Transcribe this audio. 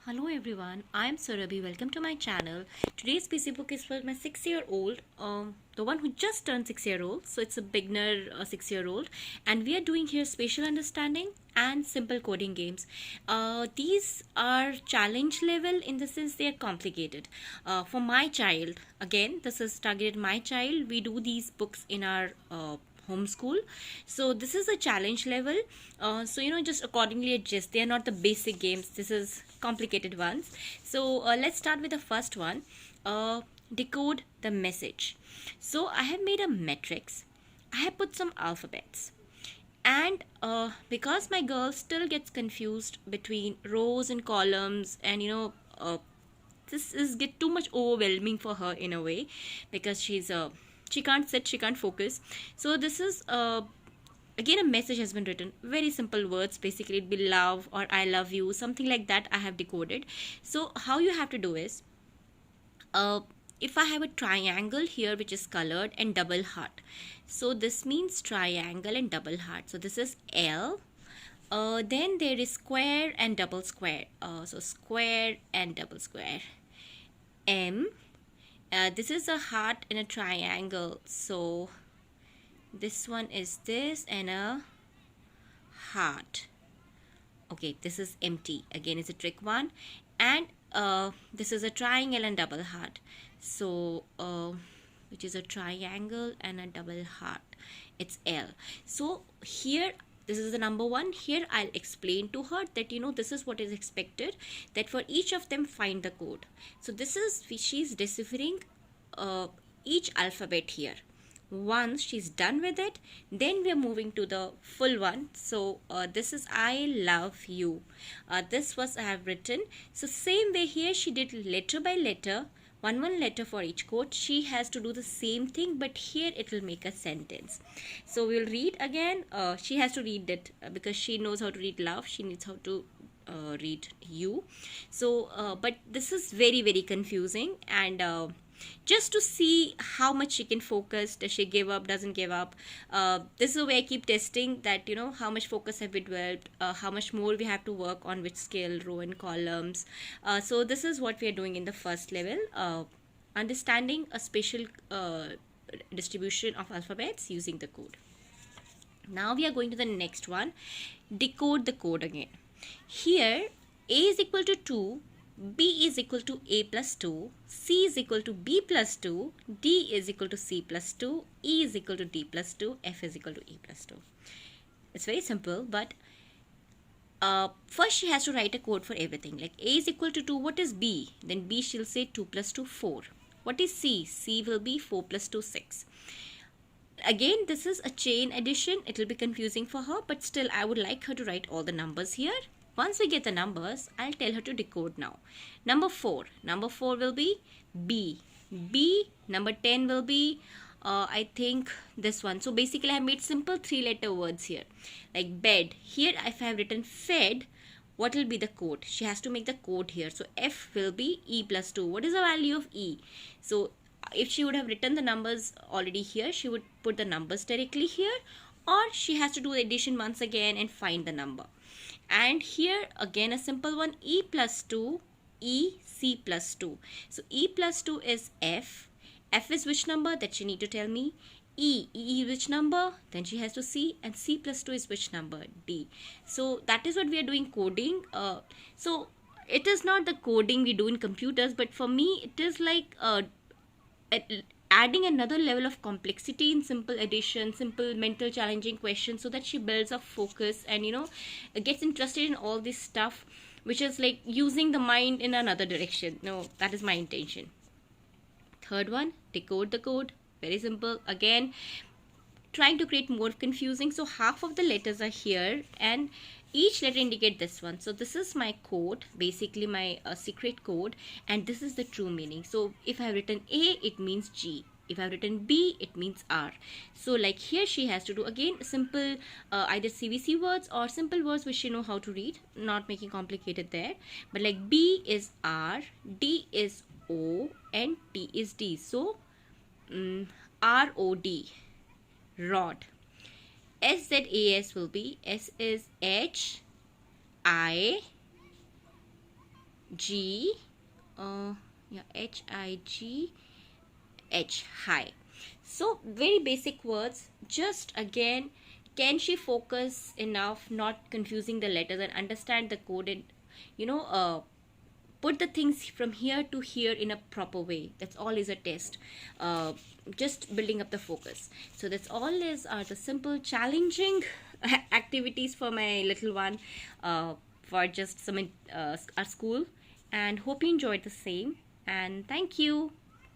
Hello everyone, I am Surabhi. Welcome to my channel. Today's PC book is for my 6-year-old, the one who just turned 6-year-old. So it's a beginner 6-year-old, and we are doing here spatial understanding and simple coding games. These are challenge level in the sense they are complicated. For my child, again, this is targeted my child. We do these books in our homeschool, so this is a challenge level. So just accordingly adjust. They are not the basic games, this is complicated ones. So let's start with the first one. Decode the message. So I have made a matrix, I have put some alphabets, and because my girl still gets confused between rows and columns, and this is get too much overwhelming for her in a way, because she can't sit, she can't focus. So this is again a message has been written, very simple words. Basically it'd be love or I love you, something like that. I have decoded. So how you have to do is, if I have a triangle here which is colored and double heart, so this means triangle and double heart. So this is L. Then there is square and double square, so square and double square. M. This is a heart and a triangle, so this one is this and a heart. Okay, this is empty, again it's a trick one. And this is a triangle and double heart, so which is a triangle and a double heart, it's L. So here this is the number one. Here I'll explain to her that this is what is expected, that for each of them find the code. So this is, she's deciphering each alphabet here. Once she's done with it, then we are moving to the full one. So this is I love you. This was I have written. So same way here she did letter by letter, one letter for each code. She has to do the same thing, but here it will make a sentence. So we'll read again. She has to read it because she knows how to read love. She needs how to read you. So but this is very, very confusing, and just to see how much she can focus. Does she give up, doesn't give up? This is the way I keep testing that how much focus have we developed, how much more we have to work on which scale, row and columns. So this is what we are doing in the first level, understanding a spatial distribution of alphabets using the code. Now we are going to the next one, decode the code again. Here A is equal to 2, B is equal to A plus 2, C is equal to B plus 2, D is equal to C plus 2, E is equal to D plus 2, F is equal to E plus 2. It's very simple, but first she has to write a code for everything. Like A is equal to 2, what is B? Then B she'll say 2 plus 2, 4. What is C? C will be 4 plus 2, 6. Again, this is a chain addition. It will be confusing for her, but still I would like her to write all the numbers here. Once we get the numbers, I'll tell her to decode now. Number 4 will be B. B, number 10 will be, I think this one. So basically I have made simple 3-letter words here. Like bed. Here if I have written fed, what will be the code? She has to make the code here. So F will be E plus 2. What is the value of E? So if she would have written the numbers already here, she would put the numbers directly here, or she has to do the addition once again and find the number. And here again a simple one, E plus 2, E, C plus 2. So E plus 2 is F. F is which number? That she need to tell me. E which number? Then she has to see. And C plus 2 is which number? D. So that is what we are doing coding. So it is not the coding we do in computers, but for me it is like adding another level of complexity in simple addition, simple mental challenging questions, so that she builds up focus and gets interested in all this stuff, which is like using the mind in another direction. No, that is my intention. Third one, decode the code. Very simple. Again, trying to create more confusing. So half of the letters are here and each letter indicate this one. So this is my code, basically my secret code, and this is the true meaning. So if I have written A, it means G. If I have written B, it means R. So like here she has to do again simple either CVC words or simple words which she know how to read, not making complicated there. But like B is R, D is O, and T is D. So R-O-D, rod. SZAS will be, S is H, I, G, yeah, H-I-G, H, high. So very basic words. Just again, can she focus enough, not confusing the letters, and understand the code, and put the things from here to here in a proper way. That's all is a test. Just building up the focus. So that's all is are the simple challenging activities for my little one, for just some our school, and hope you enjoyed the same, and thank you.